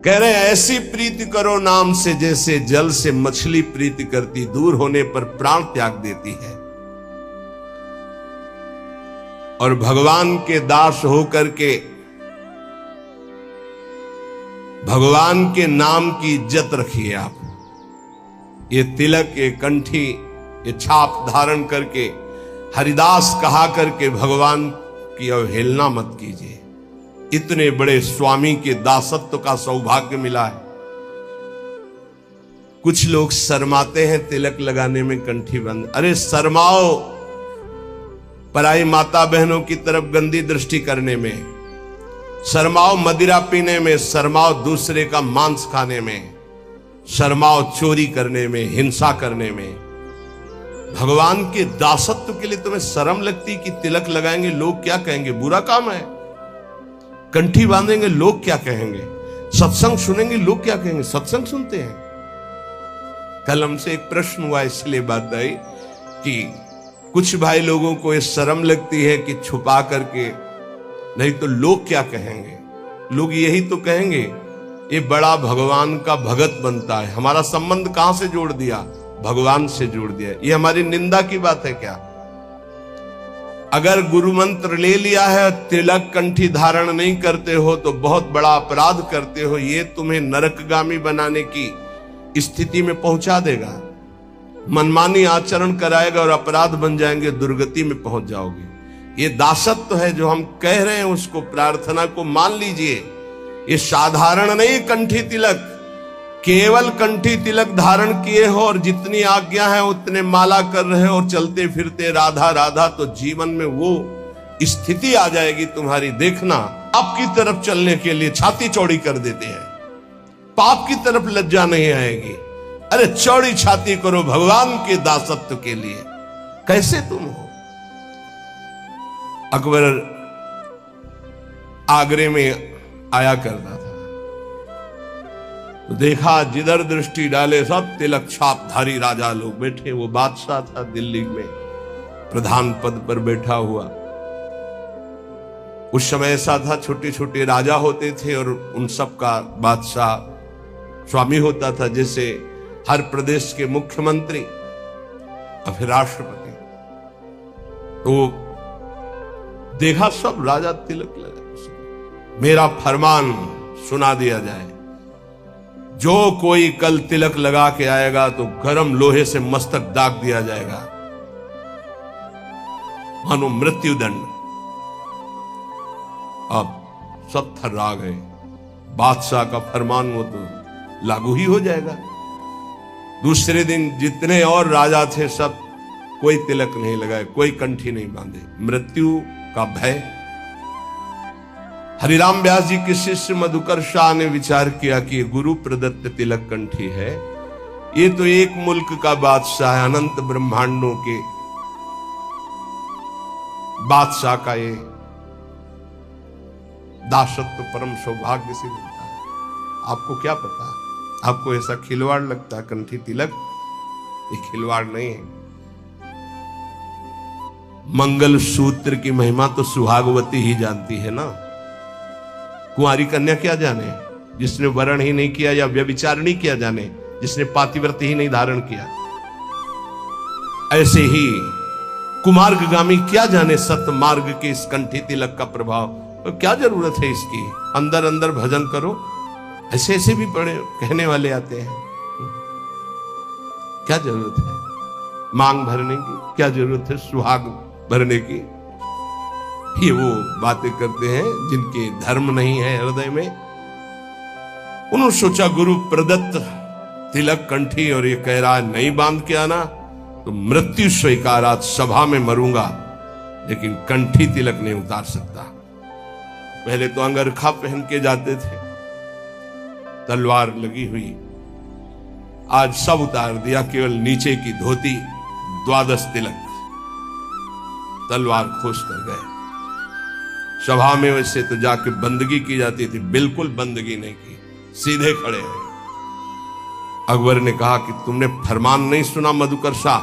कह रहे हैं ऐसी प्रीति करो नाम से जैसे जल से मछली प्रीति करती, दूर होने पर प्राण त्याग देती है। और भगवान के दास होकर के भगवान के नाम की इज्जत रखिए आप। ये तिलक, ये कंठी, ये छाप धारण करके हरिदास कहा करके भगवान की अवहेलना मत कीजिए। इतने बड़े स्वामी के दासत्व का सौभाग्य मिला है। कुछ लोग शर्माते हैं तिलक लगाने में, कंठी बंद। अरे शर्माओ पराई माता बहनों की तरफ गंदी दृष्टि करने में, शर्माओ मदिरा पीने में, शर्माओ दूसरे का मांस खाने में, शर्माओ चोरी करने में, हिंसा करने में। भगवान के दासत्व के लिए तुम्हें शर्म लगती कि तिलक लगाएंगे लोग क्या कहेंगे, बुरा काम है। कंठी बांधेंगे लोग क्या कहेंगे, सत्संग सुनेंगे लोग क्या कहेंगे। सत्संग सुनते हैं। कल हमसे एक प्रश्न हुआ, इसलिए बात आई कि कुछ भाई लोगों को ये शर्म लगती है कि छुपा करके, नहीं तो लोग क्या कहेंगे। लोग यही तो कहेंगे ये बड़ा भगवान का भगत बनता है। हमारा संबंध कहां से जोड़ दिया, भगवान से जोड़ दिया। ये हमारी निंदा की बात है क्या? अगर गुरु मंत्र ले लिया है, तिलक कंठी धारण नहीं करते हो तो बहुत बड़ा अपराध करते हो। ये तुम्हें नरकगामी बनाने की स्थिति में पहुंचा देगा, मनमानी आचरण कराएगा और अपराध बन जाएंगे, दुर्गति में पहुंच जाओगे। ये दासत्व है जो हम कह रहे हैं, उसको प्रार्थना को मान लीजिए। ये साधारण नहीं कंठी तिलक, केवल कंठी तिलक धारण किए हो और जितनी आज्ञा है उतने माला कर रहे हो और चलते फिरते राधा राधा, तो जीवन में वो स्थिति आ जाएगी तुम्हारी। देखना, पाप की तरफ चलने के लिए छाती चौड़ी कर देते हैं, पाप की तरफ लज्जा नहीं आएगी। अरे चौड़ी छाती करो भगवान के दासत्व के लिए। कैसे तुम हो? अकबर आगरे में आया करता था तो देखा जिधर दृष्टि डाले सब तिलक छापधारी राजा लोग बैठे। वो बादशाह था, दिल्ली में प्रधान पद पर बैठा हुआ। उस समय ऐसा था, छोटे छोटे राजा होते थे और उन सब का बादशाह स्वामी होता था, जैसे हर प्रदेश के मुख्यमंत्री और फिर राष्ट्रपति। तो देखा सब राजा तिलक लगा। मेरा फरमान सुना दिया जाए, जो कोई कल तिलक लगा के आएगा तो गरम लोहे से मस्तक दाग दिया जाएगा, मानो मृत्युदंड। अब सब थर्रा गए। बादशाह का फरमान वो तो लागू ही हो जाएगा। दूसरे दिन जितने और राजा थे सब कोई तिलक नहीं लगाए, कोई कंठी नहीं बांधे। मृत्यु का भय। हरिराम व्यास जी के शिष्य मधुकर शाह ने विचार किया कि गुरु प्रदत्त तिलक कंठी है, ये तो एक मुल्क का बादशाह है, अनंत ब्रह्मांडों के बादशाह का ये दासत्व परम सौभाग्य से मिलता है। आपको क्या पता, आपको ऐसा खिलवाड़ लगता है कंठी तिलक? ये खिलवाड़ नहीं है। मंगल सूत्र की महिमा तो सुहागवती ही जानती है ना। कुंवारी कन्या क्या जाने, जिसने वरण ही नहीं किया या व्यभिचार नहीं किया जाने, जिसने पातिव्रत ही नहीं धारण किया। ऐसे ही कुमार्गगामी क्या जाने सत्य मार्ग के इस कंठी तिलक का प्रभाव। तो क्या जरूरत है इसकी? अंदर अंदर भजन करो। ऐसे ऐसे भी बड़े कहने वाले आते हैं, क्या जरूरत है मांग भरने की, क्या जरूरत है सुहाग भरने की। ये वो बातें करते हैं जिनके धर्म नहीं है हृदय में। उन्होंने सोचा गुरु प्रदत्त तिलक कंठी, और ये कह रहा है नहीं बांध के आना तो मृत्यु स्वीकार, आज सभा में मरूंगा लेकिन कंठी तिलक नहीं उतार सकता। पहले तो अंगरखा पहन के जाते थे, तलवार लगी हुई, आज सब उतार दिया, केवल नीचे की धोती, द्वादश तिलक, तलवार खोस कर गए। सभा में वैसे तो जाके बंदगी की जाती थी, बिल्कुल बंदगी नहीं की, सीधे खड़े हैं। अकबर ने कहा कि तुमने फरमान नहीं सुना मधुकर शाह?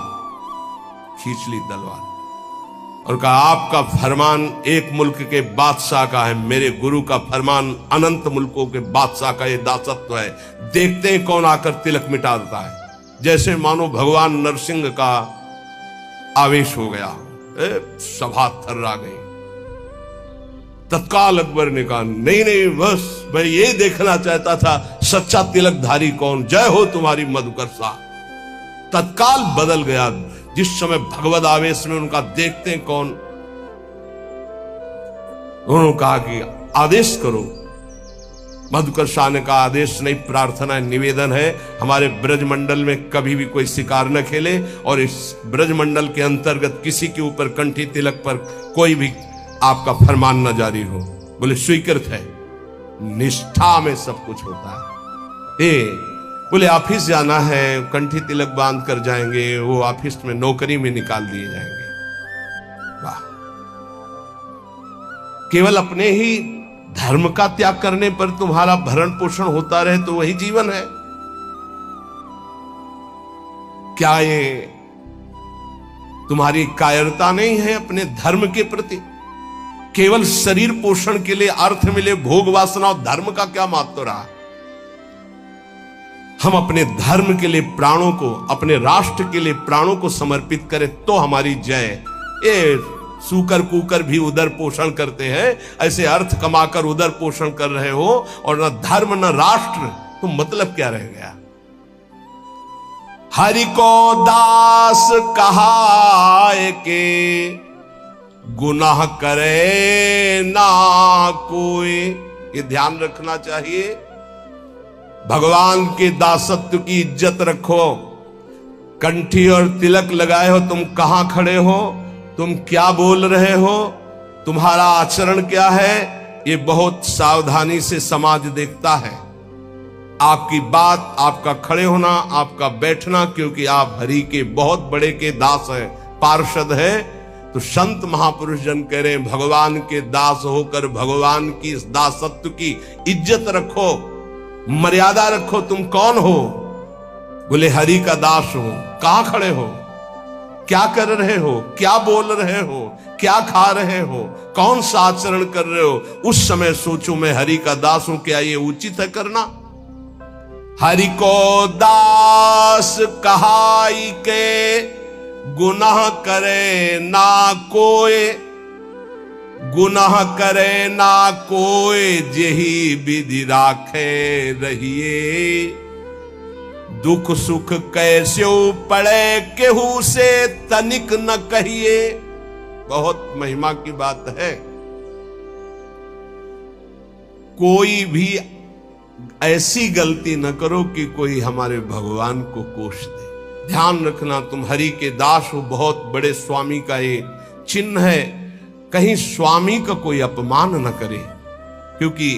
खींच ली तलवार। और कहा आपका फरमान एक मुल्क के बादशाह का है, मेरे गुरु का फरमान अनंत मुल्कों के बादशाह का ये दासत्व है। देखते हैं कौन आकर तिलक मिटा देता है। जैसे मानो भगवान नरसिंह का आवेश हो गया, सभा थर्रा गई। तत्काल अकबर ने कहा नहीं नहीं, बस मैं ये देखना चाहता था सच्चा तिलकधारी कौन, जय हो तुम्हारी मधुकरसा। तत्काल बदल गया। जिस समय भगवद आवेश में उनका देखते हैं कौन, उन्होंने कहा कि आदेश करो। मधुकर शाह ने कहा आदेश नहीं, प्रार्थना है, निवेदन है, हमारे ब्रजमंडल में कभी भी कोई शिकार न खेले और इस ब्रजमंडल के अंतर्गत किसी के ऊपर कंठी तिलक पर कोई भी आपका फरमान न जारी हो। बोले स्वीकृत है। निष्ठा में सब कुछ होता है। बोले ऑफिस जाना है, कंठी तिलक बांध कर जाएंगे, वो ऑफिस में नौकरी में निकाल दिए जाएंगे। वाह, केवल अपने ही धर्म का त्याग करने पर तुम्हारा भरण पोषण होता रहे तो वही जीवन है क्या? ये तुम्हारी कायरता नहीं है अपने धर्म के प्रति? केवल शरीर पोषण के लिए अर्थ मिले, भोग वासना और धर्म का क्या महत्व रहा? हम अपने धर्म के लिए प्राणों को, अपने राष्ट्र के लिए प्राणों को समर्पित करें तो हमारी जय। ये सूकर कुकर भी उदर पोषण करते हैं, ऐसे अर्थ कमाकर उदर पोषण कर रहे हो और न धर्म न राष्ट्र, तो मतलब क्या रह गया? हरि को दास कहाए के गुनाह करे ना कोई। ये ध्यान रखना चाहिए। भगवान के दासत्व की इज्जत रखो। कंठी और तिलक लगाए हो, तुम कहां खड़े हो, तुम क्या बोल रहे हो, तुम्हारा आचरण क्या है, ये बहुत सावधानी से समाज देखता है। आपकी बात, आपका खड़े होना, आपका बैठना, क्योंकि आप हरि के बहुत बड़े के दास हैं, पार्षद हैं। तो संत महापुरुष जन कह रहे हैं भगवान के दास होकर भगवान की इस दासत्व की इज्जत रखो, मर्यादा रखो। तुम कौन हो? बोले हरि का दास हो। कहां खड़े हो? क्या कर रहे हो? क्या बोल रहे हो? क्या खा रहे हो? कौन सा आचरण कर रहे हो? उस समय सोचो मैं हरि का दास हूं, क्या ये उचित है करना? हरि को दास कहाई के गुनाह करे ना कोई, गुनाह करे ना कोई जेही विधि राखे रहिए। दुख सुख कैसे पड़े केहू से तनिक न कहिए। बहुत महिमा की बात है। कोई भी ऐसी गलती न करो कि कोई हमारे भगवान को कोष दे। ध्यान रखना, तुम हरि के दास हो, बहुत बड़े स्वामी का ये चिन्ह है। कहीं स्वामी का कोई अपमान न करे, क्योंकि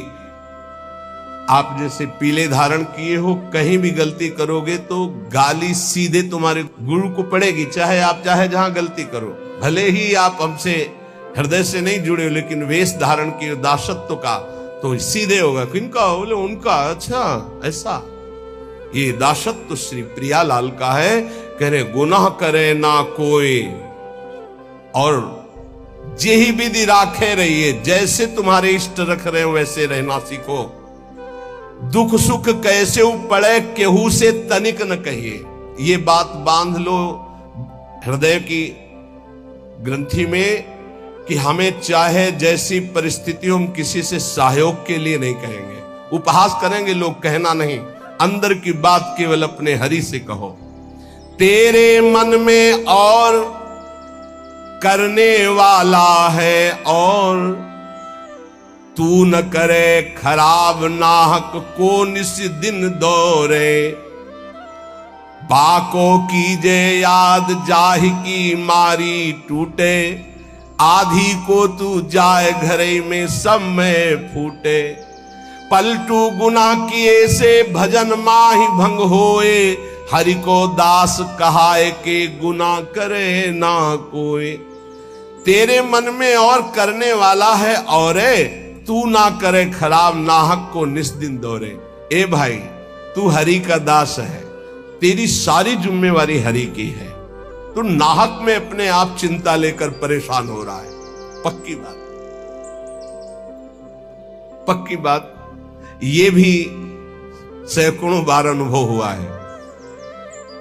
आप जैसे पीले धारण किए हो, कहीं भी गलती करोगे तो गाली सीधे तुम्हारे गुरु को पड़ेगी, चाहे आप चाहे जहां गलती करो। भले ही आप हमसे हृदय से नहीं जुड़े हो, लेकिन वेश धारण किए दासत्व का तो सीधे होगा। किनका? बोले उनका। अच्छा ऐसा, ये दासत्व श्री प्रियालाल का है। कह रहे गुनाह करे ना कोई और जेही विधि राखे रहिए। जैसे तुम्हारे इष्ट रख रहे हो वैसे रहना सीखो। दुख सुख कैसे पड़े केहू से तनिक न कहिए। ये बात बांध लो हृदय की ग्रंथि में कि हमें चाहे जैसी परिस्थितियों में किसी से सहयोग के लिए नहीं कहेंगे। उपहास करेंगे लोग, कहना नहीं। अंदर की बात केवल अपने हरि से कहो। तेरे मन में और करने वाला है और तू न करे खराब नाहक को निस दिन दौरे। बाको कीजे याद जाहि की मारी टूटे। आधी को तू जाए घरे में सब में फूटे। पलटू गुनाह किए से भजन माही भंग होए। हरि को दास कहाए के गुनाह करे ना कोई। तेरे मन में और करने वाला है और तू ना करे खराब नाहक को निस्दिन दौरे। ए भाई, तू हरि का दास है, तेरी सारी जिम्मेवारी हरि की है। तू नाहक में अपने आप चिंता लेकर परेशान हो रहा है। पक्की बात, पक्की बात, ये भी सैकड़ों बार अनुभव हुआ है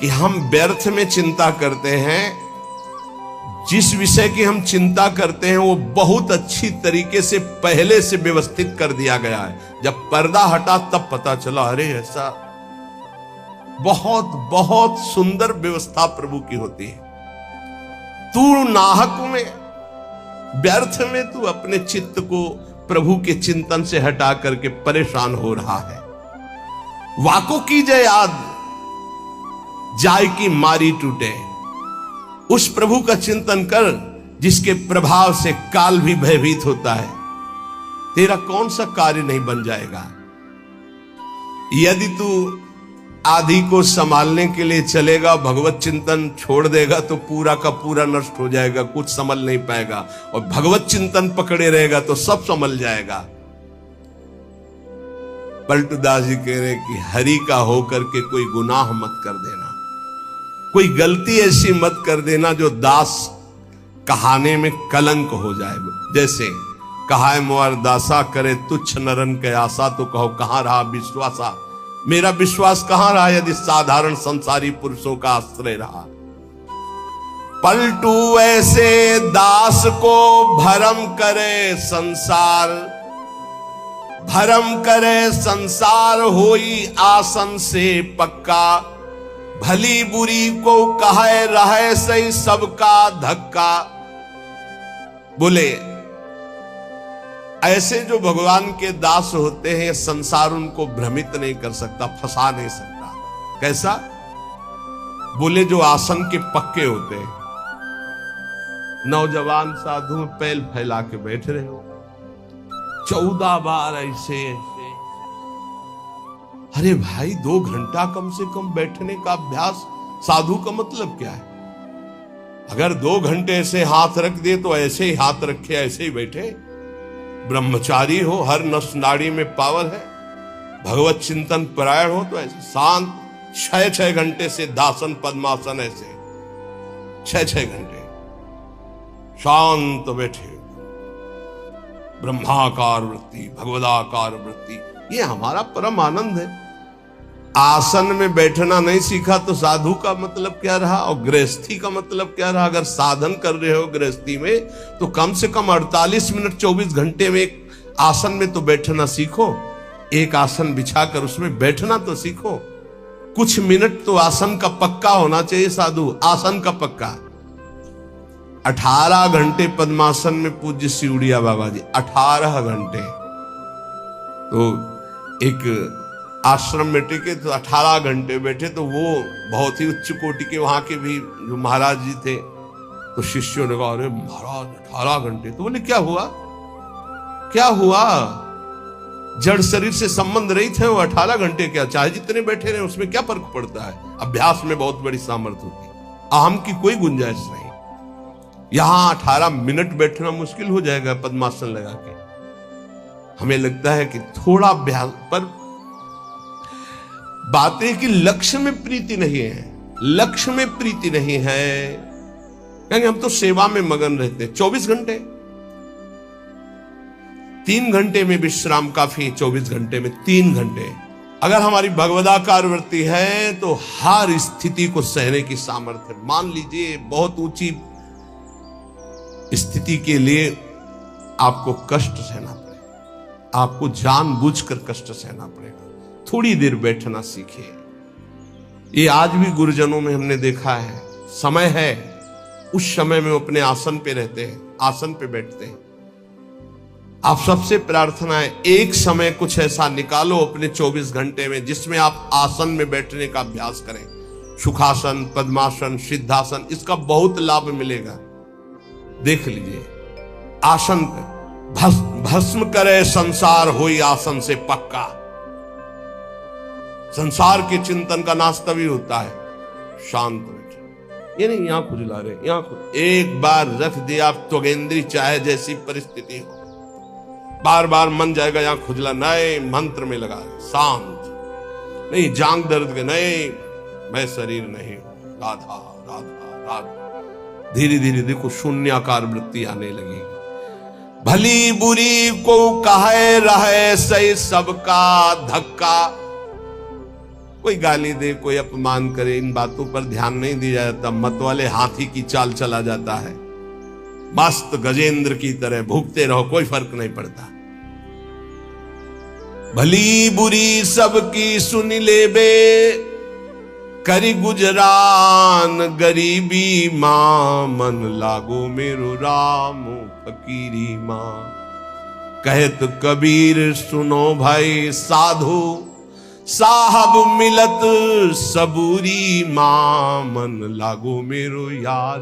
कि हम व्यर्थ में चिंता करते हैं। जिस विषय की हम चिंता करते हैं वो बहुत अच्छी तरीके से पहले से व्यवस्थित कर दिया गया है। जब पर्दा हटा तब पता चला अरे ऐसा, बहुत बहुत सुंदर व्यवस्था प्रभु की होती है। तू नाहक में, व्यर्थ में तू अपने चित्त को प्रभु के चिंतन से हटा करके परेशान हो रहा है। वाको की जय याद, जाय की मारी टूटे। उस प्रभु का चिंतन कर जिसके प्रभाव से काल भी भयभीत होता है। तेरा कौन सा कार्य नहीं बन जाएगा। यदि तू आदि को संभालने के लिए चलेगा, भगवत चिंतन छोड़ देगा तो पूरा का पूरा नष्ट हो जाएगा, कुछ संभल नहीं पाएगा। और भगवत चिंतन पकड़े रहेगा तो सब संभल जाएगा। पलटूदास जी कह रहे कि हरि का होकर के कोई गुनाह मत कर देना, कोई गलती ऐसी मत कर देना जो दास कहाने में कलंक हो जाए। जैसे कहा है मोर दासा करे तुच्छ नरन के आशा, तो कहो कहां रहा विश्वासा। मेरा विश्वास कहां रहा यदि साधारण संसारी पुरुषों का आश्रय रहा। पलटू ऐसे दास को भरम करे संसार, भरम करे संसार होई आसन से पक्का। भली बुरी को कहे रहे सही सबका धक्का। बोले ऐसे जो भगवान के दास होते हैं संसार उनको भ्रमित नहीं कर सकता, फंसा नहीं सकता। कैसा? बोले जो आसन के पक्के होते हैं। नौजवान साधु में पैल फैला के बैठ रहे हो, 14 बार ऐसे ऐसे। अरे भाई 2 घंटा कम से कम बैठने का अभ्यास, साधु का मतलब क्या है? अगर 2 घंटे ऐसे हाथ रख दे तो ऐसे ही हाथ रखे ऐसे ही बैठे। ब्रह्मचारी हो, हर नस नाड़ी में पावर है, भगवत चिंतन परायण हो तो ऐसे शांत 6-6 घंटे से दासन पद्मासन ऐसे 6-6 घंटे शांत बैठे। ब्रह्माकार वृत्ति, भगवदाकार वृत्ति, ये हमारा परम आनंद है। आसन में बैठना नहीं सीखा तो साधु का मतलब क्या रहा और गृहस्थी का मतलब क्या रहा? अगर साधन कर रहे हो गृहस्थी में तो कम से कम 48 मिनट 24 घंटे में एक आसन में तो बैठना सीखो। एक आसन बिछाकर उसमें बैठना तो सीखो। कुछ मिनट तो आसन का पक्का होना चाहिए साधु, आसन का पक्का। 18 घंटे पद्मासन में पूज्य सिउड़िया बाबा जी, 18 घंटे। तो एक आश्रम में टिके तो 18 घंटे बैठे। तो वो बहुत ही उच्च कोटि के वहां के भी जो महाराज जी थे, तो शिष्यों ने कहा अरे महाराज 18 घंटे। तो बोले क्या हुआ, क्या हुआ? जड़ शरीर से संबंध रहित है वो 18 घंटे, क्या चाहे जितने बैठे रहे उसमें क्या फर्क पड़ता है? अभ्यास में बहुत बड़ी सामर्थ्य होती है, अहम की कोई गुंजाइश नहीं। यहां 18 मिनट बैठना मुश्किल हो जाएगा पद्मासन लगा के। हमें लगता है कि थोड़ा अभ्यास, पर बात है कि लक्ष्य में प्रीति नहीं है, लक्ष्य में प्रीति नहीं है। क्योंकि हम तो सेवा में मगन रहते हैं 24 घंटे। 3 घंटे में विश्राम काफी, 24 घंटे में 3 घंटे। अगर हमारी भगवदाकार वृत्ति है तो हर स्थिति को सहने की सामर्थ्य। मान लीजिए बहुत ऊंची स्थिति के लिए आपको कष्ट सहना पड़ेगा, आपको जानबूझकर कष्ट सहना पड़ेगा। थोड़ी देर बैठना सीखिए। ये आज भी गुरुजनों में हमने देखा है, समय है उस समय में अपने आसन पे रहते हैं, आसन पे बैठते हैं। आप सबसे प्रार्थना है एक समय कुछ ऐसा निकालो अपने 24 घंटे में जिसमें आप आसन में बैठने का अभ्यास करें। सुखासन, पद्मासन, सिद्धासन, इसका बहुत लाभ मिलेगा। देख लीजिए, आसन भस्म करे संसार होई आसन से पक्का। संसार के चिंतन का नाश तभी होता है शांत बैठे। ये नहीं यहां खुजला रहे, यहां एक बार रख दिया आप त्वगेंद्री, चाहे जैसी परिस्थिति हो, बार बार मन जाएगा यहां खुजला, नए मंत्र में लगा शांत। नहीं जांग दर्द के, नहीं मैं शरीर नहीं हूं, राधा राधा राधा। धीरे धीरे देखो शून्याकार वृत्ति आने लगेगी। भली बुरी को कहे रहे सही सबका धक्का। कोई गाली दे, कोई अपमान करे, इन बातों पर ध्यान नहीं दिया जाता। मत वाले हाथी की चाल चला जाता है, मस्त गजेंद्र की तरह भूखते रहो, कोई फर्क नहीं पड़ता। भली बुरी सबकी सुन ले बे, करी गुजरान गरीबी मां, मन लागो मेरो राम फकीरी मां। कहत कबीर सुनो भाई साधु, साहब मिलत सबूरी मां, मन लागो मेरो यार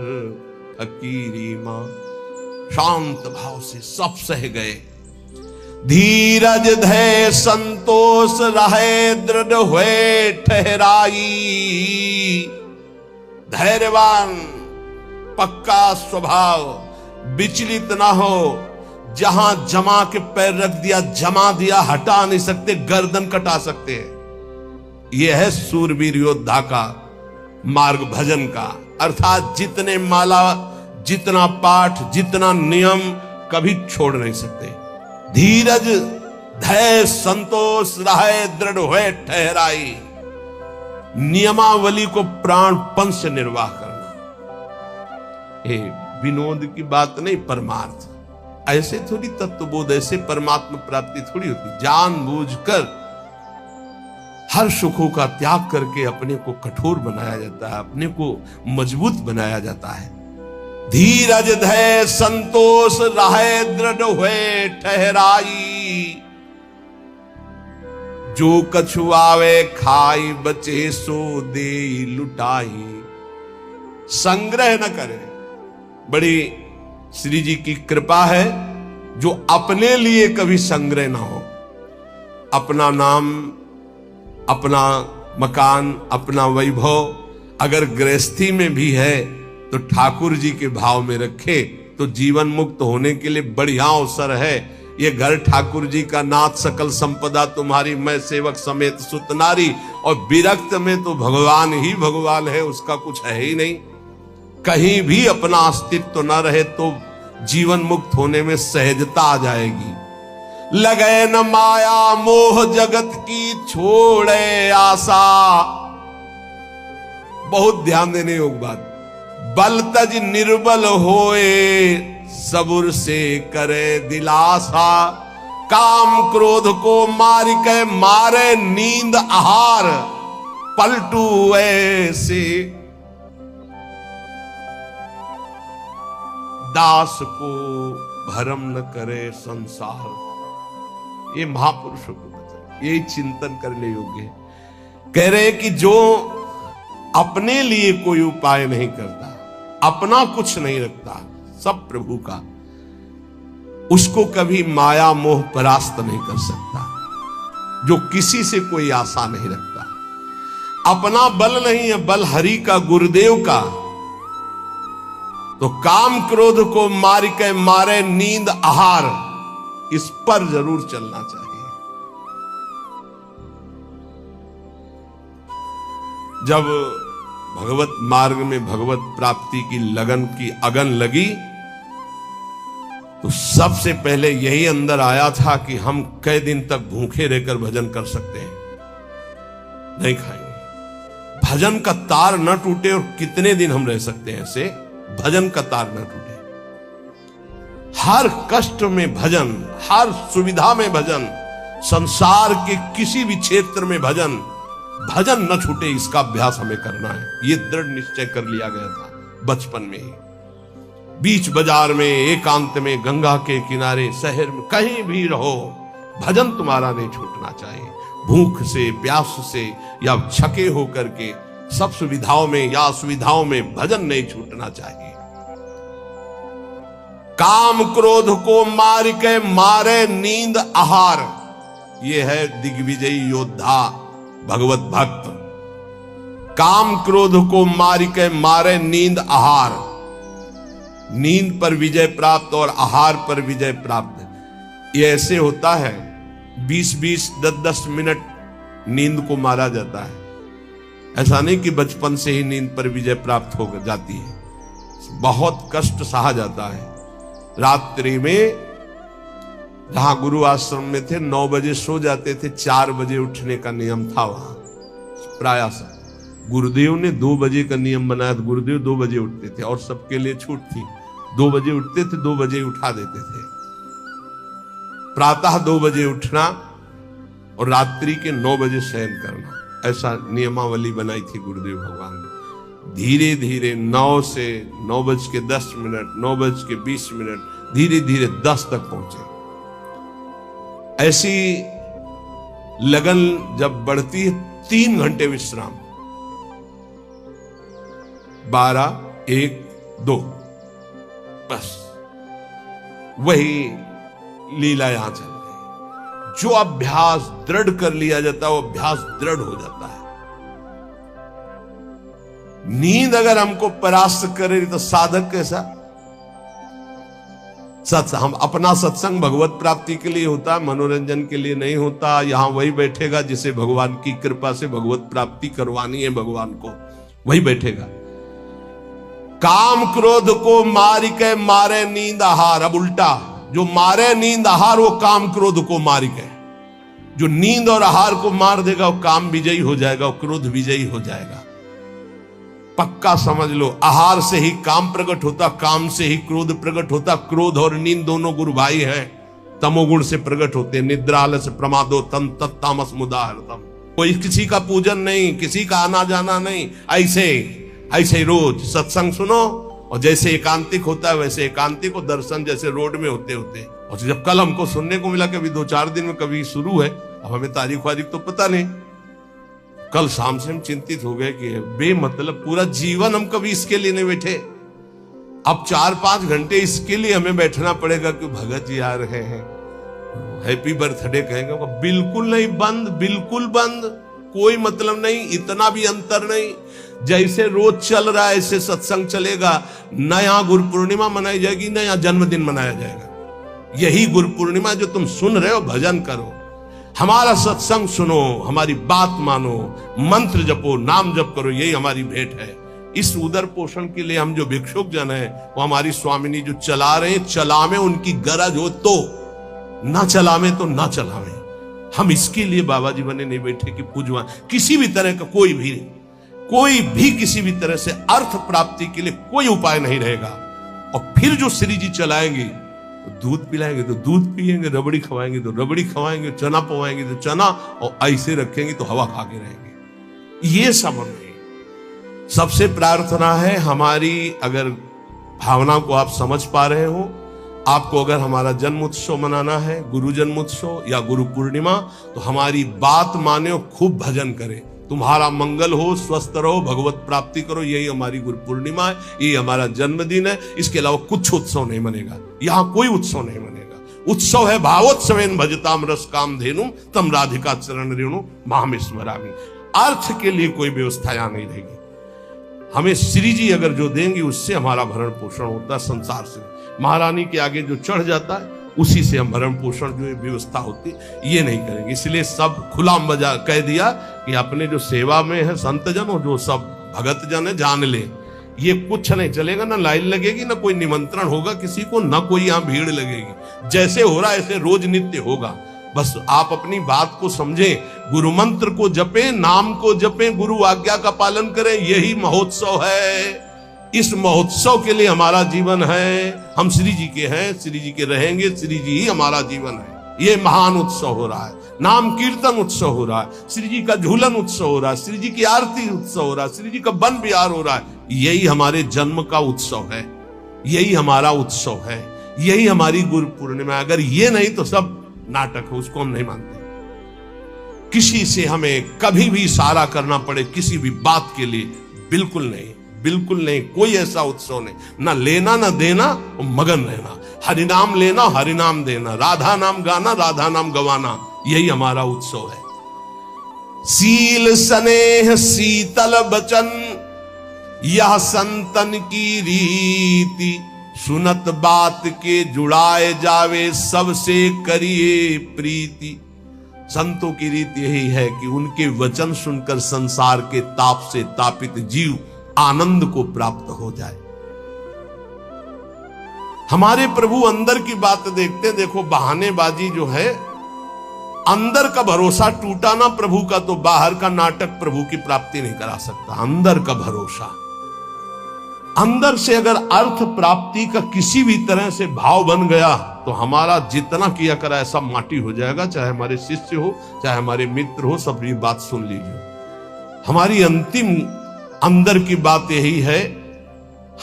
फकीरी मां। शांत भाव से सब सह गए। धीरज धै संतोष रहे, दृढ़ हुए ठहराई। धैर्यवान, पक्का स्वभाव, विचलित ना हो। जहां जमा के पैर रख दिया, जमा दिया, हटा नहीं सकते, गर्दन कटा सकते हैं। यह है सूरवीर योद्धा का मार्ग, भजन का। अर्थात जितने माला, जितना पाठ, जितना नियम, कभी छोड़ नहीं सकते। धीरज धैर्य संतोष रहे, दृढ़ हुए ठहराई। नियमावली को प्राणपन से निर्वाह करना, ये विनोद की बात नहीं, परमार्थ। ऐसे थोड़ी तत्वबोध, ऐसे परमात्मा प्राप्ति थोड़ी होती। जानबूझकर हर सुखों का त्याग करके अपने को कठोर बनाया जाता है, अपने को मजबूत बनाया जाता है। धीरज धैर्य संतोष रहे, दृढ़ हुए ठहराई। जो कछु आवे खाई, बचे सो दे लुटाई। संग्रह न करे। बड़ी श्री जी की कृपा है जो अपने लिए कभी संग्रह ना हो। अपना नाम, अपना मकान, अपना वैभव अगर गृहस्थी में भी है तो ठाकुर जी के भाव में रखे तो जीवन मुक्त होने के लिए बढ़िया अवसर है। ये घर ठाकुर जी का, नाथ सकल संपदा तुम्हारी, मैं सेवक समेत सुत नारी। और विरक्त में तो भगवान ही भगवान है, उसका कुछ है ही नहीं। कहीं भी अपना अस्तित्व न रहे तो जीवन मुक्त होने में सहजता आ जाएगी। लगे न माया मोह जगत की, छोड़े आशा। बहुत ध्यान देने योग्य बात। बल तज निर्बल होए, सबुर से करे दिलासा। काम क्रोध को मार के मारे नींद आहार, पलटू ऐसे दास को भरम न करे संसार। ये महापुरुषों को वचन, यही चिंतन करने योग्य है। कह रहे कि जो अपने लिए कोई उपाय नहीं करता, अपना कुछ नहीं रखता, सब प्रभु का, उसको कभी माया मोह परास्त नहीं कर सकता। जो किसी से कोई आशा नहीं रखता, अपना बल नहीं है, बल हरि का, गुरुदेव का। तो काम क्रोध को मार के मारे नींद आहार, इस पर जरूर चलना चाहिए। जब भगवत मार्ग में भगवत प्राप्ति की लगन की अगन लगी तो सबसे पहले यही अंदर आया था कि हम कई दिन तक भूखे रहकर भजन कर सकते हैं, नहीं खाएंगे। भजन का तार न टूटे, और कितने दिन हम रह सकते हैं ऐसे, भजन का तार न टूटे। हर कष्ट में भजन, हर सुविधा में भजन, संसार के किसी भी क्षेत्र में भजन, भजन न छूटे, इसका अभ्यास हमें करना है। ये दृढ़ निश्चय कर लिया गया था बचपन में ही। बीच बाजार में, एकांत में, गंगा के किनारे, शहर में, कहीं भी रहो, भजन तुम्हारा नहीं छूटना चाहिए। भूख से, प्यास से या छके होकर के, सब सुविधाओं में या असुविधाओं में भजन नहीं छूटना चाहिए। काम क्रोध को मार के मारे नींद आहार, ये है दिग्विजयी योद्धा भगवत भक्त। काम क्रोध को मार के मारे नींद आहार, नींद पर विजय प्राप्त और आहार पर विजय प्राप्त। ये ऐसे होता है, 20-20, 10-10 मिनट नींद को मारा जाता है। ऐसा नहीं कि बचपन से ही नींद पर विजय प्राप्त हो जाती है। बहुत कष्ट सहा जाता है। रात्रि में जहां गुरु आश्रम में थे 9 बजे सो जाते थे, 4 बजे उठने का नियम था वहां प्रायः सब। गुरुदेव ने 2 बजे का नियम बनाया था, गुरुदेव 2 बजे उठते थे और सबके लिए छूट थी। 2 बजे उठते थे, 2 बजे उठा देते थे। प्रातः 2 बजे उठना और रात्रि के 9 बजे शयन करना, ऐसा नियमावली बनाई थी गुरुदेव भगवान ने। धीरे धीरे 9 से 9:10, 9:20, धीरे धीरे 10 तक पहुंचे। ऐसी लगन जब बढ़ती है 3 घंटे विश्राम, 12, 1, 2, बस वही लीला यहां चल रही। जो अभ्यास दृढ़ कर लिया जाता है वो अभ्यास दृढ़ हो जाता है। नींद अगर हमको परास्त करे तो साधक कैसा? हम अपना सत्संग भगवत प्राप्ति के लिए होता है, मनोरंजन के लिए नहीं होता। यहां वही बैठेगा जिसे भगवान की कृपा से भगवत प्राप्ति करवानी है, भगवान को वही बैठेगा। काम क्रोध को मार के मारे नींद आहार। अब उल्टा, जो मारे नींद आहार वो काम क्रोध को मार के, जो नींद और आहार को मार देगा वो काम विजयी हो जाएगा, वो क्रोध विजयी हो जाएगा। पक्का समझ लो, आहार से ही काम प्रकट होता, काम से ही क्रोध प्रकट होता। क्रोध और नींद दोनों गुरु भाई हैं, तमोगुण से प्रकट होते। निद्रा आलस्य प्रमादो तम तत्तामस मुदाहृतम। कोई किसी का पूजन नहीं, किसी का आना जाना नहीं, ऐसे रोज सत्संग सुनो और जैसे एकांतिक होता है वैसे एकांतिक हो, दर्शन जैसे रोड में होते होते। और जब कल हमको सुनने को मिला कि अभी 2-4 दिन में कभी शुरू है, अब हमें तारीख वारीख तो पता नहीं। कल शाम से हम चिंतित हो गए कि बेमतलब पूरा जीवन हम कभी इसके लिए नहीं बैठे, अब 4-5 घंटे इसके लिए हमें बैठना पड़ेगा कि भगत जी आ रहे हैं, हैप्पी बर्थडे कहेंगे। बिल्कुल नहीं, बंद, बिल्कुल बंद, कोई मतलब नहीं, इतना भी अंतर नहीं। जैसे रोज चल रहा है ऐसे सत्संग चलेगा। न यहां गुरु पूर्णिमा मनाई जाएगी, न यहां जन्मदिन मनाया जाएगा। यही गुरु पूर्णिमा जो तुम सुन रहे हो, भजन करो, हमारा सत्संग सुनो, हमारी बात मानो, मंत्र जपो, नाम जप करो, यही हमारी भेंट है। इस उदर पोषण के लिए हम जो भिक्षुक जन है, वो हमारी स्वामिनी जो चला रहे हैं, चलावे उनकी गरज हो तो, ना चलावे तो ना चलावे। हम इसके लिए बाबा जी बने नहीं बैठे कि पूजवा। किसी भी तरह का कोई भी किसी भी तरह से अर्थ प्राप्ति के लिए कोई उपाय नहीं रहेगा। और फिर जो श्री जी चलाएंगे, दूध पिलाएंगे तो दूध पिएंगे, रबड़ी खवाएंगे तो रबड़ी खवाएंगे, चना पवाएंगे तो चना, और ऐसे रखेंगे तो हवा खा के रहेंगे। ये सब नहीं। सबसे प्रार्थना है हमारी, अगर भावना को आप समझ पा रहे हो, आपको अगर हमारा जन्म उत्सव मनाना है, गुरु जन्म उत्सव या गुरु पूर्णिमा, तो हमारी बात माने और खूब भजन करें। तुम्हारा मंगल हो, स्वस्थ रहो, भगवत प्राप्ति करो, यही हमारी गुरु पूर्णिमा है, यही हमारा जन्मदिन है। इसके अलावा कुछ उत्सव नहीं मनेगा, यहां कोई उत्सव नहीं मनेगा। उत्सव है भावोत्सवेन भजताम रस काम धेनु तम राधिका चरण रेणु माहम स्मरामि। अर्थ के लिए कोई व्यवस्था यहां नहीं रहेगी। हमें श्री जी अगर जो देंगे उससे हमारा भरण पोषण होता है। संसार से महारानी के आगे जो चढ़ जाता है उसी से हम भरण पोषण जो व्यवस्था होती ये नहीं करेंगे। इसलिए सब खुला बजा कह दिया कि अपने जो सेवा में है संत जन हो, जो सब भगत जन है, जान ले, ये कुछ नहीं चलेगा। ना लाइन लगेगी, ना कोई निमंत्रण होगा किसी को, ना कोई यहाँ भीड़ लगेगी। जैसे हो रहा है ऐसे रोज नित्य होगा। बस आप अपनी बात को समझें, गुरु मंत्र को जपें, नाम को जपें, गुरु आज्ञा का पालन करें, यही महोत्सव है। इस महोत्सव के लिए हमारा जीवन है। हम श्री जी के हैं, श्री जी के रहेंगे, श्री जी ही हमारा जीवन है। ये महान उत्सव हो रहा है, नाम कीर्तन उत्सव हो रहा है, श्री जी का झूलन उत्सव हो रहा है, श्री जी की आरती उत्सव हो रहा है, श्री जी का वन विहार हो रहा है। यही हमारे जन्म का उत्सव है, यही हमारा उत्सव है, यही हमारी गुरु पूर्णिमा। अगर ये नहीं तो सब नाटक है, उसको हम नहीं मानते। किसी से हमें कभी भी इशारा करना पड़े किसी भी बात के लिए, बिल्कुल नहीं, बिल्कुल नहीं। कोई ऐसा उत्सव नहीं, ना लेना ना देना, मगन रहना, हरिनाम लेना, हरिनाम देना, राधा नाम गाना, राधा नाम गवाना, यही हमारा उत्सव है। सील स्नेह शीतल बचन यह संतन की रीति, सुनत बात के जुड़ाए जावे सबसे करिए प्रीति। संतों की रीति यही है कि उनके वचन सुनकर संसार के ताप से तापित जीव आनंद को प्राप्त हो जाए। हमारे प्रभु अंदर की बात देखते। देखो बहानेबाजी जो है, अंदर का भरोसा टूटा ना प्रभु का, तो बाहर का नाटक प्रभु की प्राप्ति नहीं करा सकता। अंदर का भरोसा, अंदर से अगर अर्थ प्राप्ति का किसी भी तरह से भाव बन गया तो हमारा जितना किया करा ऐसा माटी हो जाएगा। चाहे हमारे शिष्य हो, चाहे हमारे मित्र हो, सब ये बात सुन लीजिए। हमारी अंतिम अंदर की बात यही है,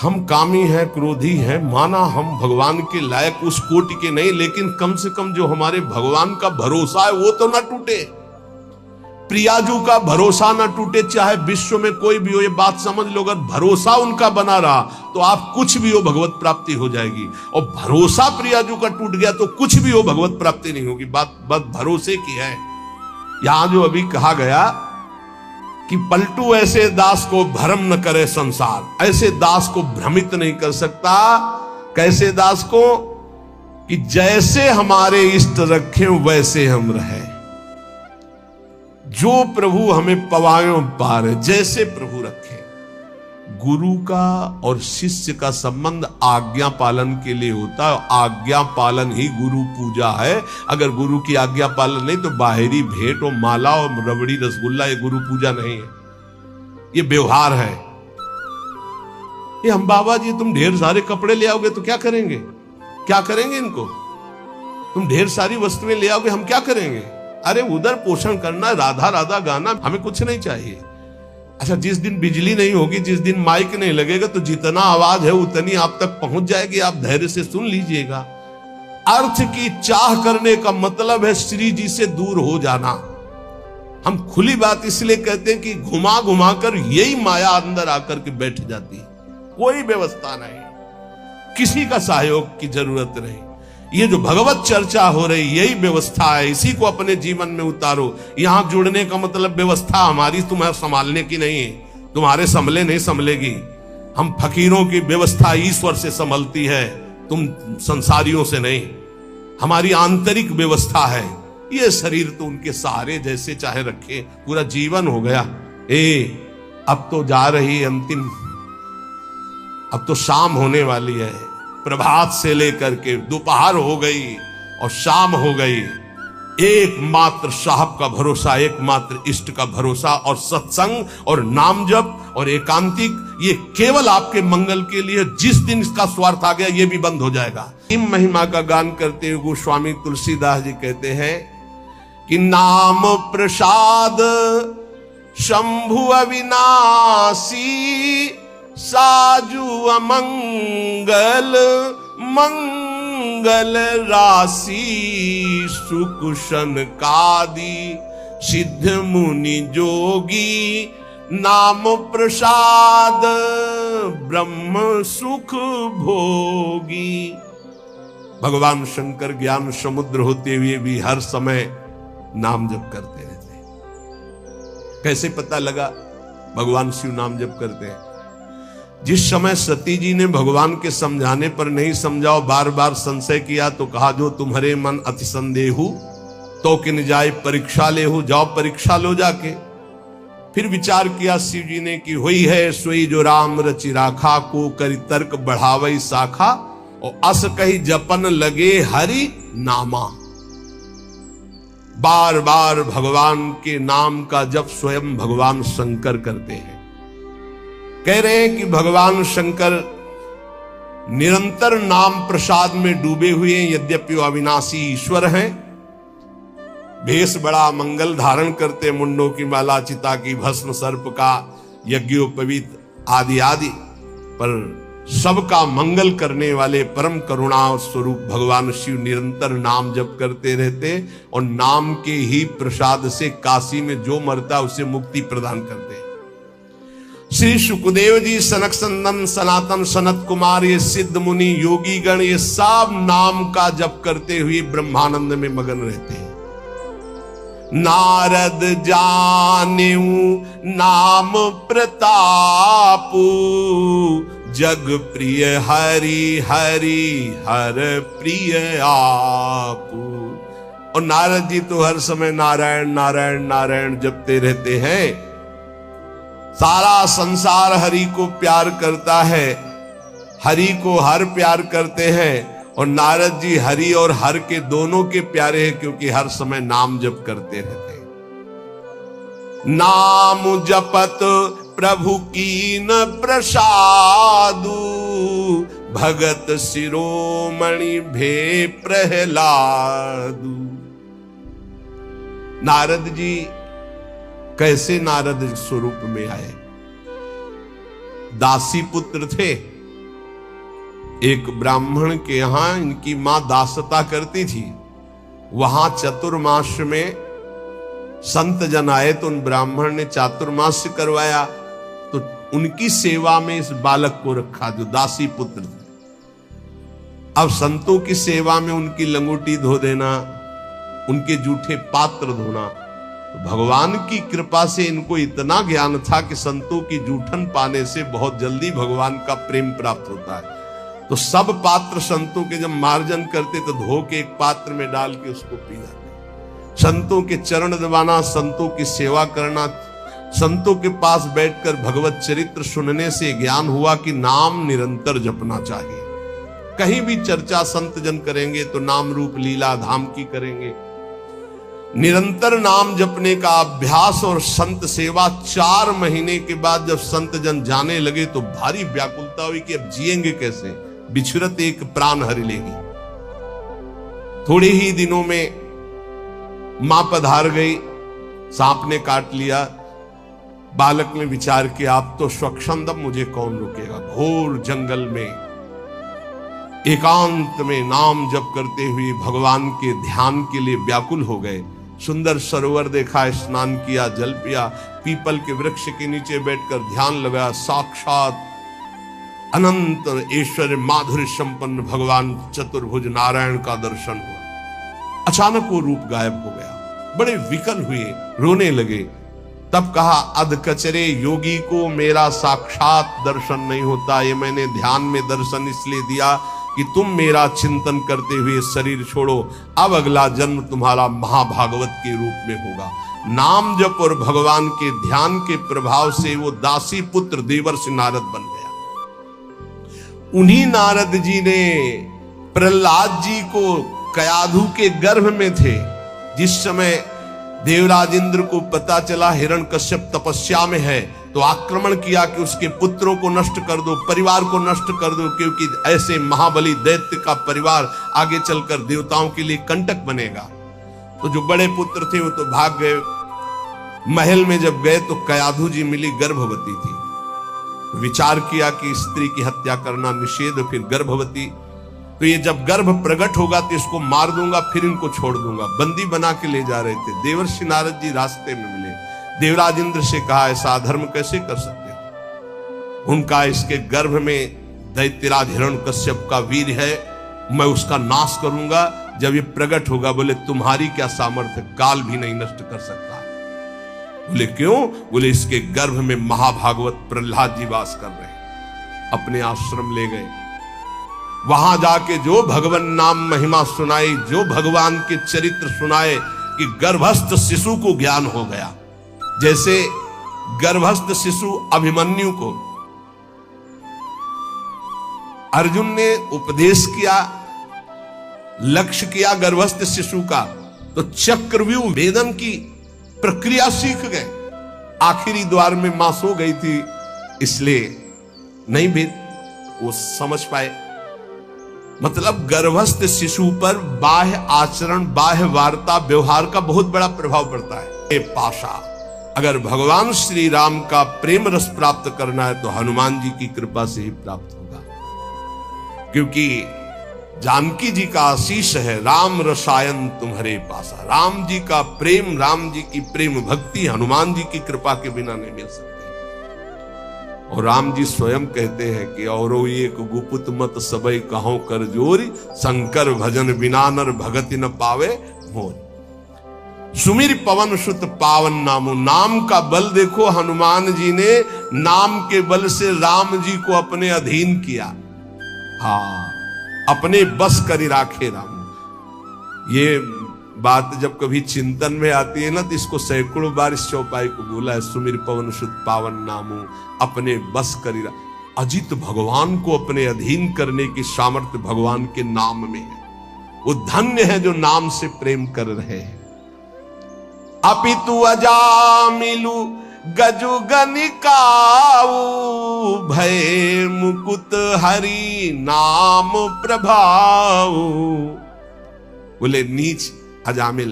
हम कामी हैं, क्रोधी हैं, माना हम भगवान के लायक उस कोटि के नहीं, लेकिन कम से कम जो हमारे भगवान का भरोसा है वो तो ना टूटे। प्रियाजू का भरोसा ना टूटे, चाहे विश्व में कोई भी हो। ये बात समझ लो, अगर भरोसा उनका बना रहा तो आप कुछ भी हो भगवत प्राप्ति हो जाएगी, और भरोसा प्रियाजू का टूट गया तो कुछ भी हो भगवत प्राप्ति नहीं होगी। बात भरोसे की है। यहां जो अभी कहा गया कि पलटू ऐसे दास को भ्रम न करे संसार, ऐसे दास को भ्रमित नहीं कर सकता। कैसे दास को? कि जैसे हमारे इष्ट रखें वैसे हम रहे, जो प्रभु हमें पवायों पार, जैसे प्रभु रखे। गुरु का और शिष्य का संबंध आज्ञा पालन के लिए होता है। आज्ञा पालन ही गुरु पूजा है। अगर गुरु की आज्ञा पालन नहीं तो बाहरी भेंट और माला और रबड़ी रसगुल्ला ये गुरु पूजा नहीं है, ये व्यवहार है। ये हम बाबा जी तुम ढेर सारे कपड़े ले आओगे तो क्या करेंगे? क्या करेंगे इनको? तुम ढेर सारी वस्तुएं ले आओगे, हम क्या करेंगे? अरे उधर पोषण करना, राधा राधा गाना, हमें कुछ नहीं चाहिए। अच्छा, जिस दिन बिजली नहीं होगी, जिस दिन माइक नहीं लगेगा, तो जितना आवाज है उतनी आप तक पहुंच जाएगी। आप धैर्य से सुन लीजिएगा। अर्थ की चाह करने का मतलब है श्री जी से दूर हो जाना। हम खुली बात इसलिए कहते हैं कि घुमा घुमा कर यही माया अंदर आकर के बैठ जाती है। कोई व्यवस्था नहीं, किसी का सहयोग की जरूरत नहीं। ये जो भगवत चर्चा हो रही यही व्यवस्था है, इसी को अपने जीवन में उतारो। यहां जुड़ने का मतलब व्यवस्था हमारी तुम्हें संभालने की नहीं है, तुम्हारे संभले नहीं संभलेगी। हम फकीरों की व्यवस्था ईश्वर से संभलती है, तुम संसारियों से नहीं। हमारी आंतरिक व्यवस्था है। ये शरीर तो उनके सहारे जैसे चाहे रखे, पूरा जीवन हो गया। अब तो जा रही अंतिम, अब तो शाम होने वाली है। प्रभात से लेकर के दोपहर हो गई और शाम हो गई। एकमात्र साहब का भरोसा, एकमात्र इष्ट का भरोसा, और सत्संग और नाम जप और एकांतिक, ये केवल आपके मंगल के लिए। जिस दिन इसका स्वार्थ आ गया ये भी बंद हो जाएगा। इम महिमा का गान करते हुए गोस्वामी तुलसीदास जी कहते हैं कि नाम प्रसाद शंभु अविनाशी, साजु अमंगल मंगल राशि, सुकुशन कादि सिद्ध मुनि जोगी, नाम प्रसाद ब्रह्म सुख भोगी। भगवान शंकर ज्ञान समुद्र होते हुए भी हर समय नाम जप करते रहते हैं। कैसे पता लगा भगवान शिव नाम जप करते हैं? जिस समय सती जी ने भगवान के समझाने पर नहीं समझाओ, बार बार संशय किया, तो कहा जो तुम्हारे मन अति संदेहु तो किन जाए परीक्षा ले हो, जाओ परीक्षा लो जाके। फिर विचार किया शिव जी ने कि हुई है सोई जो राम रचि राखा, को करी तर्क बढ़ावई शाखा, और अस कही जपन लगे हरि नामा। बार बार भगवान के नाम का जप स्वयं भगवान शंकर करते हैं। कह रहे हैं कि भगवान शंकर निरंतर नाम प्रसाद में डूबे हुए हैं, यद्यपि अविनाशी ईश्वर हैं। भेष बड़ा मंगल धारण करते, मुंडों की माला, चिता की भस्म, सर्प का यज्ञोपवीत आदि आदि, पर सबका मंगल करने वाले परम करुणा स्वरूप भगवान शिव निरंतर नाम जप करते रहते, और नाम के ही प्रसाद से काशी में जो मरता उसे मुक्ति प्रदान करते। श्री सुखदेव जी, सनक संदन, सनातन, सनत कुमार, ये सिद्ध मुनि, योगी गण, ये सब नाम का जप करते हुए ब्रह्मानंद में मगन रहते हैं। नारद जानेऊ नाम प्रतापू, जग प्रिय हरि हरि हर प्रिय आपू। और नारद जी तो हर समय नारायण नारायण नारायण जपते रहते हैं। सारा संसार हरि को प्यार करता है, हरि को हर प्यार करते हैं और नारद जी हरि और हर के दोनों के प्यारे हैं, क्योंकि हर समय नाम जप करते रहते हैं। नाम जपत प्रभु कीन प्रसादु, भगत शिरोमणि भे प्रहलादु। नारद जी कैसे नारद स्वरूप में आए? दासी पुत्र थे। एक ब्राह्मण के यहां इनकी मां दासता करती थी। वहां चतुर्मास में संत जन आए तो उन ब्राह्मण ने चातुर्मास करवाया, तो उनकी सेवा में इस बालक को रखा जो दासी पुत्र थे। अब संतों की सेवा में उनकी लंगोटी धो देना, उनके जूठे पात्र धोना। तो भगवान की कृपा से इनको इतना ज्ञान था कि संतों की जूठन पाने से बहुत जल्दी भगवान का प्रेम प्राप्त होता है। तो सब पात्र संतों के जब मार्जन करते तो धो के एक पात्र में डाल के उसको पी जाते। संतों के चरण दबाना, संतों की सेवा करना, संतों के पास बैठकर भगवत चरित्र सुनने से ज्ञान हुआ कि नाम निरंतर जपना चाहिए। कहीं भी चर्चा संत जन करेंगे तो नाम रूप लीला धाम की करेंगे। निरंतर नाम जपने का अभ्यास और संत सेवा 4 महीने के बाद जब संत जन जाने लगे तो भारी व्याकुलता हुई कि अब जिएंगे कैसे, बिछुरत एक प्राण हरि लेगी। थोड़े ही दिनों में मां पधार गई, सांप ने काट लिया। बालक ने विचार किया अब तो स्वच्छंदम, मुझे कौन रोकेगा। घोर जंगल में एकांत में नाम जप करते हुए भगवान के ध्यान के लिए व्याकुल हो गए। सुंदर सरोवर देखा, स्नान किया, जल पिया, पीपल के वृक्ष के नीचे बैठकर ध्यान लगाया। साक्षात अनंत ऐश्वर्य माधुर्य संपन्न भगवान चतुर्भुज नारायण का दर्शन हुआ। अचानक वो रूप गायब हो गया। बड़े विकल हुए, रोने लगे। तब कहा अध कचरे योगी को मेरा साक्षात दर्शन नहीं होता। ये मैंने ध्यान में दर्शन इसलिए दिया कि तुम मेरा चिंतन करते हुए शरीर छोड़ो। अब अगला जन्म तुम्हारा महाभागवत के रूप में होगा। नाम जप और भगवान के ध्यान के प्रभाव से वो दासी पुत्र देवर्षि नारद बन गया। उन्हीं नारद जी ने प्रहलाद जी को कयाधु के गर्भ में थे, जिस समय देवराज इंद्र को पता चला हिरण्यकश्यप तपस्या में है, तो आक्रमण किया कि उसके पुत्रों को नष्ट कर दो, परिवार को नष्ट कर दो, क्योंकि ऐसे महाबली दैत्य का परिवार आगे चलकर देवताओं के लिए कंटक बनेगा। तो जो बड़े पुत्र थे वो तो भाग गए। महल में जब गए तो कयाधु जी मिली, गर्भवती थी। विचार किया कि स्त्री की हत्या करना निषेध, फिर गर्भवती, तो ये जब गर्भ प्रकट होगा तो इसको मार दूंगा, फिर इनको छोड़ दूंगा। बंदी बना के ले जा रहे थे। देवर्षि नारद जी रास्ते में मिले। देवराज इंद्र से कहा ऐसा अधर्म कैसे कर सकते हो? उनका इसके गर्भ में दैत्यराज हिरण्यकश्यप का वीर है, मैं उसका नाश करूंगा जब ये प्रकट होगा। बोले तुम्हारी क्या सामर्थ्य, काल भी नहीं नष्ट कर सकता। बोले क्यों? बोले इसके गर्भ में महाभागवत प्रहलाद जी वास कर रहे हैं। अपने आश्रम ले गए। वहां जाके जो भगवान नाम महिमा सुनाई, जो भगवान के चरित्र सुनाए कि गर्भस्थ शिशु को ज्ञान हो गया। जैसे गर्भस्थ शिशु अभिमन्यु को अर्जुन ने उपदेश किया, लक्ष्य किया गर्भस्थ शिशु का, तो चक्रव्यूह वेदन की प्रक्रिया सीख गए। आखिरी द्वार में मां सो गई थी, इसलिए नहीं भेद वो समझ पाए। मतलब गर्भस्थ शिशु पर बाह्य आचरण, बाह्य वार्ता, व्यवहार का बहुत बड़ा प्रभाव पड़ता है। पाशा, अगर भगवान श्री राम का प्रेम रस प्राप्त करना है तो हनुमान जी की कृपा से ही प्राप्त होगा, क्योंकि जानकी जी का आशीष है राम रसायन तुम्हारे पासा। राम जी का प्रेम, राम जी की प्रेम भक्ति हनुमान जी की कृपा के बिना नहीं मिल सकती। और राम जी स्वयं कहते हैं कि औरो एक गुपुत मत सबई कहो कर जोरी, शंकर भजन बिना नर भगति न पावे मोर। सुमिर पवन सुत पावन नामो, नाम का बल देखो। हनुमान जी ने नाम के बल से राम जी को अपने अधीन किया। हाँ, अपने बस करी राखे राम। ये बात जब कभी चिंतन में आती है ना, तो इसको सैकड़ों बार इस चौपाई को बोला है। सुमिर पवन सुत पावन नामो, अपने बस करी अजित भगवान को अपने अधीन करने की सामर्थ्य भगवान के नाम में है। वो धन्य है जो नाम से प्रेम कर रहे हैं। अपितु अजामिलु गजु गनिकाऊ भय मुकुत हरि नाम प्रभाऊ। बोले नीच अजामिल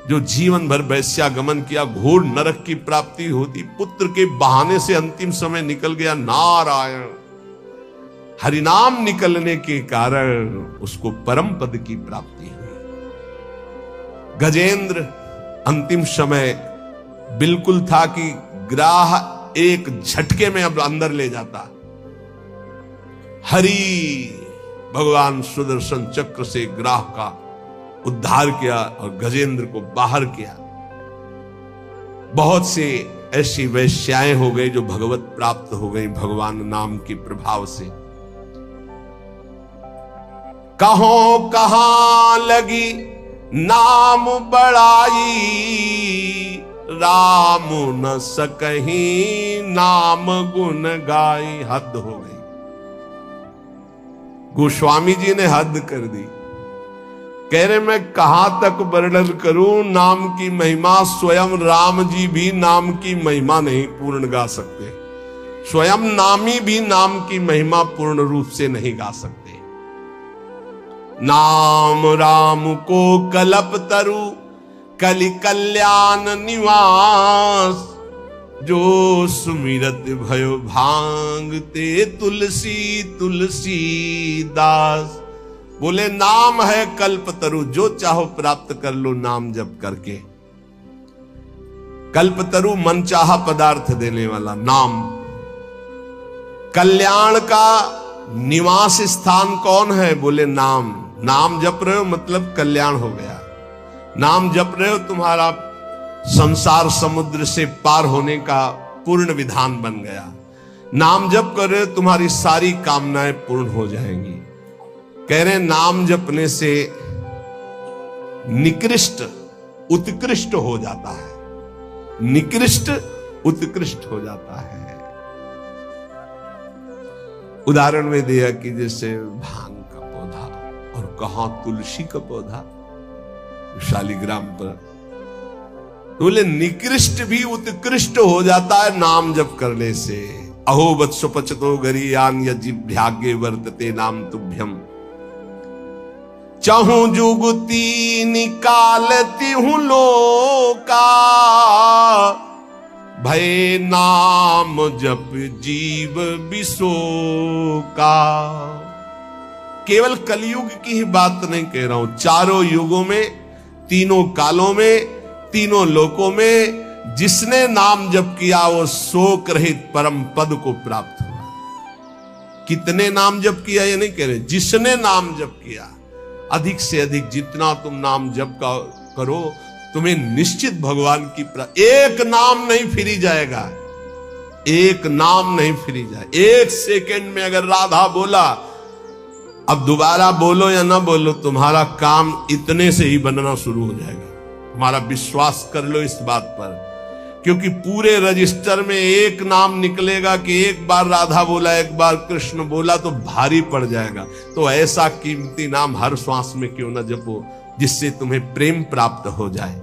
जो जीवन भर वैश्यागमन किया, घोर नरक की प्राप्ति होती, पुत्र के बहाने से अंतिम समय निकल गया। नारायण हरिनाम निकलने के कारण उसको परम पद की प्राप्ति हुई। गजेंद्र अंतिम समय बिल्कुल था कि ग्राह एक झटके में अब अंदर ले जाता। हरि भगवान सुदर्शन चक्र से ग्राह का उद्धार किया और गजेंद्र को बाहर किया। बहुत से ऐसी वैश्याएं हो गई जो भगवत प्राप्त हो गई भगवान नाम के प्रभाव से। कहों कहां लगी नाम बड़ाई राम न सकहीं नाम गुण गाई। हद हो गई। गोस्वामी जी ने हद कर दी। कह रहे मैं कहां तक वर्णन करूं नाम की महिमा। स्वयं राम जी भी नाम की महिमा नहीं पूर्ण गा सकते। स्वयं नामी भी नाम की महिमा पूर्ण रूप से नहीं गा सकते। नाम राम को कल्प तरु कलि कल्याण निवास। जो सुमिरत भयो भांगते तुलसी तुलसी दास। बोले नाम है कल्पतरु, जो चाहो प्राप्त कर लो नाम जप करके। कल्पतरु मनचाहा पदार्थ देने वाला नाम। कल्याण का निवास स्थान कौन है? बोले नाम। नाम जप रहे हो मतलब कल्याण हो गया। नाम जप रहे हो तुम्हारा संसार समुद्र से पार होने का पूर्ण विधान बन गया। नाम जप कर रहे हो तुम्हारी सारी कामनाएं पूर्ण हो जाएंगी। कह रहे नाम जपने से निकृष्ट उत्कृष्ट हो जाता है। निकृष्ट उत्कृष्ट हो जाता है। उदाहरण में दिया कि जैसे भांग का पौधा और कहां तुलसी का पौधा शालिग्राम पर। बोले निकृष्ट भी उत्कृष्ट हो जाता है नाम जप करने से। अहो वत्सो पचतो गरीयान यजिभ्यागे वर्तते नाम तुभ्यम। चाहूं जुगती निकालती हूं लोका भय नाम जप जीव विशोका। केवल कलयुग की ही बात नहीं कह रहा हूं। चारों युगों में, तीनों कालों में, तीनों लोकों में जिसने नाम जप किया वो शोक रहित परम पद को प्राप्त हुआ। कितने नाम जप किया ये नहीं कह रहे, जिसने नाम जप किया। अधिक से अधिक जितना तुम नाम जप का करो तुम्हें निश्चित भगवान की एक नाम नहीं फिरी जाएगा। एक नाम नहीं फिरी जाए। एक सेकंड में अगर राधा बोला, अब दोबारा बोलो या ना बोलो, तुम्हारा काम इतने से ही बनना शुरू हो जाएगा। तुम्हारा विश्वास कर लो इस बात पर, क्योंकि पूरे रजिस्टर में एक नाम निकलेगा कि एक बार राधा बोला, एक बार कृष्ण बोला तो भारी पड़ जाएगा। तो ऐसा कीमती नाम हर श्वास में क्यों ना जपो जिससे तुम्हें प्रेम प्राप्त हो जाए।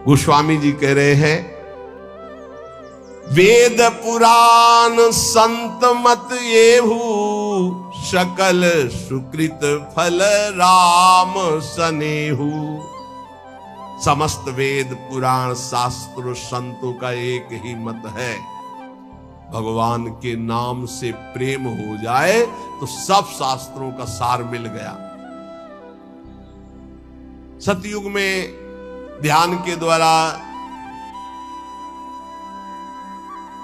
गोस्वामी जी कह रहे हैं वेद पुराण संत मत येहू सकल सुकृत फल राम सनेहू। समस्त वेद पुराण शास्त्र संतों का एक ही मत है, भगवान के नाम से प्रेम हो जाए तो सब शास्त्रों का सार मिल गया। सतयुग में ध्यान के द्वारा,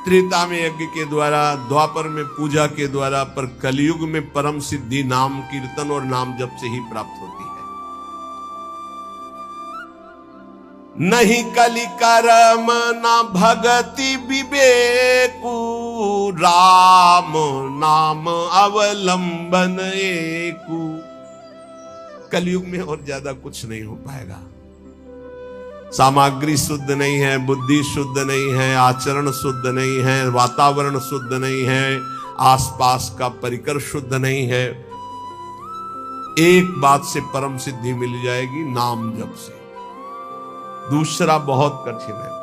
त्रेता में यज्ञ के द्वारा, द्वापर में पूजा के द्वारा, पर कलयुग में परम सिद्धि नाम कीर्तन और नाम जप से ही प्राप्त होती है। नहीं कलि कर्म न भगति विवेकु राम नाम अवलंबन एकु। कलयुग में और ज्यादा कुछ नहीं हो पाएगा। सामग्री शुद्ध नहीं है, बुद्धि शुद्ध नहीं है, आचरण शुद्ध नहीं है, वातावरण शुद्ध नहीं है, आसपास का परिकर शुद्ध नहीं है, एक बात से परम सिद्धि मिल जाएगी, नाम जप से। दूसरा बहुत कठिन है,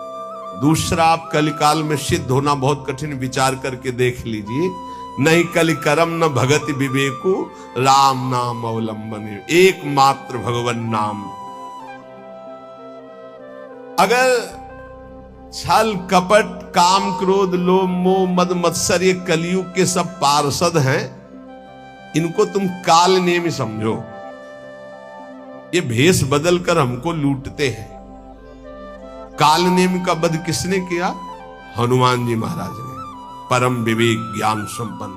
दूसरा आप कलिकाल में सिद्ध होना बहुत कठिन, विचार करके देख लीजिए। नहीं कलिकरम न भगति विवेकु राम नाम अवलंबन, एकमात्र भगवान नाम। अगर छल कपट काम क्रोध लोभ मोह मद मत्सर ये कलयुग के सब पार्षद हैं, इनको तुम काल नेमी समझो। ये भेष बदल कर हमको लूटते हैं। काल नेम का वध किसने किया? हनुमान जी महाराज ने, परम विवेक ज्ञान संपन्न।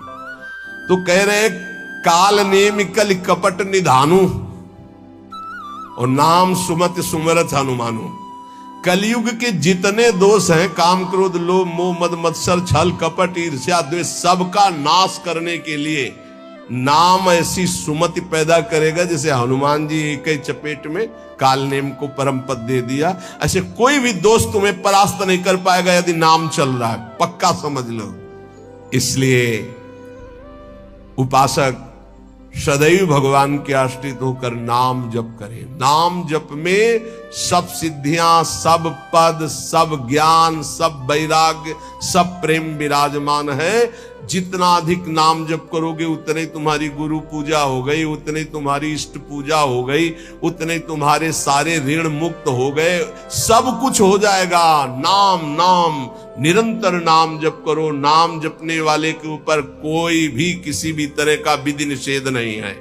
तो कह रहे काल नेम कल कपट निधानु और नाम सुमत सुमरत हनुमानु। कलयुग के जितने दोष हैं, काम क्रोध लोभ मोह मद मत्सर छल कपट ईर्ष्या द्वेष, सबका नाश करने के लिए नाम ऐसी सुमति पैदा करेगा जैसे हनुमान जी एक ही चपेट में काल नेम को परम पद दे दिया। ऐसे कोई भी दोस्त तुम्हें परास्त नहीं कर पाएगा यदि नाम चल रहा है, पक्का समझ लो। इसलिए उपासक सदैव भगवान के आश्रित होकर नाम जप करें। नाम जप में सब सिद्धियां, सब पद, सब ज्ञान, सब वैराग्य, सब प्रेम विराजमान है। जितना अधिक नाम जप करोगे उतने तुम्हारी गुरु पूजा हो गई, उतने तुम्हारी इष्ट पूजा हो गई, उतने तुम्हारे सारे ऋण मुक्त हो गए, सब कुछ हो जाएगा। नाम नाम निरंतर नाम जप करो। नाम जपने वाले के ऊपर कोई भी किसी भी तरह का विधि निषेध नहीं है।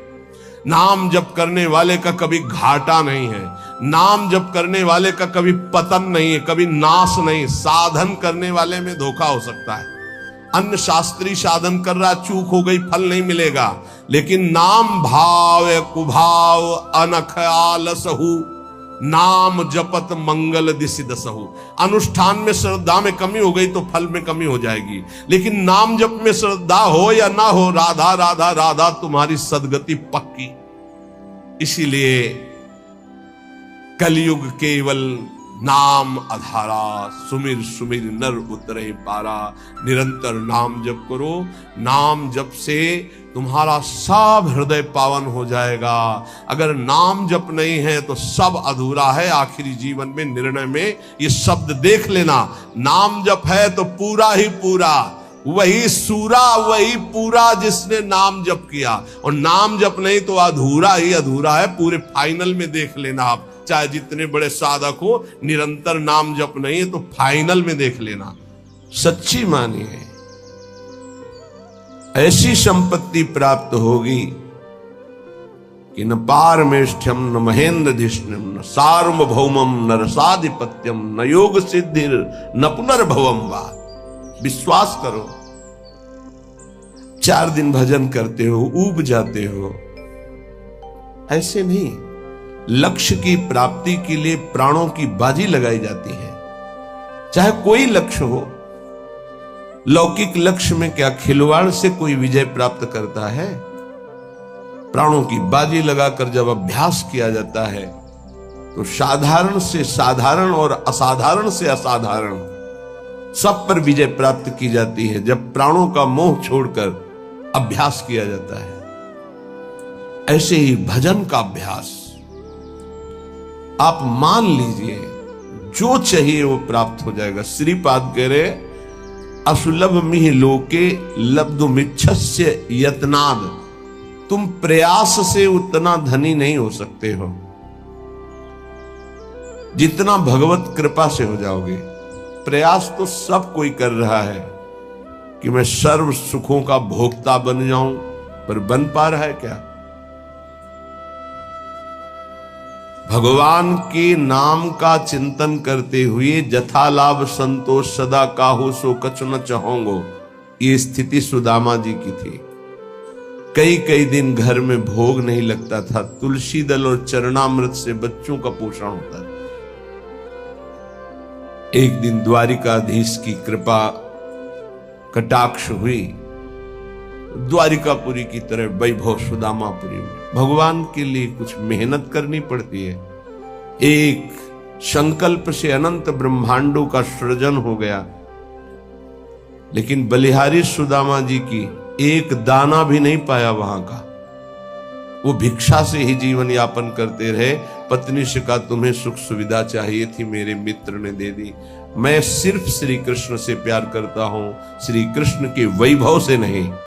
नाम जप करने वाले का कभी घाटा नहीं है। नाम जप करने वाले का कभी पतन नहीं है, कभी नाश नहीं। साधन करने वाले में धोखा हो सकता है। अन्य शास्त्री साधन कर रहा, चूक हो गई, फल नहीं मिलेगा। लेकिन नाम भाव कुभाव अनख आलसहु, नाम जपत मंगल दिशि दसहु। अनुष्ठान में श्रद्धा में कमी हो गई तो फल में कमी हो जाएगी, लेकिन नाम जप में श्रद्धा हो या ना हो, राधा राधा राधा तुम्हारी सदगति पक्की। इसीलिए कलयुग केवल नाम आधारा, सुमिर सुमिर नर उतरे पारा। निरंतर नाम जप करो। नाम जप से तुम्हारा सब हृदय पावन हो जाएगा। अगर नाम जप नहीं है तो सब अधूरा है। आखिरी जीवन में निर्णय में ये शब्द देख लेना, नाम जप है तो पूरा ही पूरा, वही सूरा वही पूरा जिसने नाम जप किया। और नाम जप नहीं तो अधूरा ही अधूरा है। पूरे फाइनल में देख लेना आप, चाहे जितने बड़े साधक हो, निरंतर नाम जप नहीं है तो फाइनल में देख लेना। सच्ची मानिए, ऐसी संपत्ति प्राप्त होगी कि न पारमेष्ठ्यम न महेंद्रधिष्णुम न सार्वभौमम न रसाधिपत्यम न योग सिद्धिर न पुनर्भवम वा। विश्वास करो, 4 दिन भजन करते हो, ऊब जाते हो, ऐसे नहीं। लक्ष्य की प्राप्ति के लिए प्राणों की बाजी लगाई जाती है, चाहे कोई लक्ष्य हो। लौकिक लक्ष्य में क्या खिलवाड़ से कोई विजय प्राप्त करता है? प्राणों की बाजी लगाकर जब अभ्यास किया जाता है तो साधारण से साधारण और असाधारण से असाधारण सब पर विजय प्राप्त की जाती है जब प्राणों का मोह छोड़कर अभ्यास किया जाता है। ऐसे ही भजन का अभ्यास आप मान लीजिए, जो चाहिए वो प्राप्त हो जाएगा। श्रीपाद कह रहे, असुलभ मिह लोके लब्धुमिच्छस्य यत्नाद। तुम प्रयास से उतना धनी नहीं हो सकते हो जितना भगवत कृपा से हो जाओगे। प्रयास तो सब कोई कर रहा है कि मैं सर्व सुखों का भोक्ता बन जाऊं, पर बन पा रहा है क्या? भगवान के नाम का चिंतन करते हुए जथा लाभ संतोष सदा काहू सो कछु न चाहोंगो, ये स्थिति सुदामा जी की थी। कई कई दिन घर में भोग नहीं लगता था। तुलसी दल और चरणामृत से बच्चों का पोषण होता था। एक दिन द्वारिकाधीश की कृपा कटाक्ष हुई, द्वारिकापुरी की तरह वैभव सुदामापुरी में। भगवान के लिए कुछ मेहनत करनी पड़ती है। एक संकल्प से अनंत ब्रह्मांडों का सृजन हो गया, लेकिन बलिहारी सुदामा जी की एक दाना भी नहीं पाया वहां का। वो भिक्षा से ही जीवन यापन करते रहे। पत्नी से कहा तुम्हें सुख सुविधा चाहिए थी, मेरे मित्र ने दे दी। मैं सिर्फ श्री कृष्ण से प्यार करता हूं, श्री कृष्ण के वैभव से नहीं।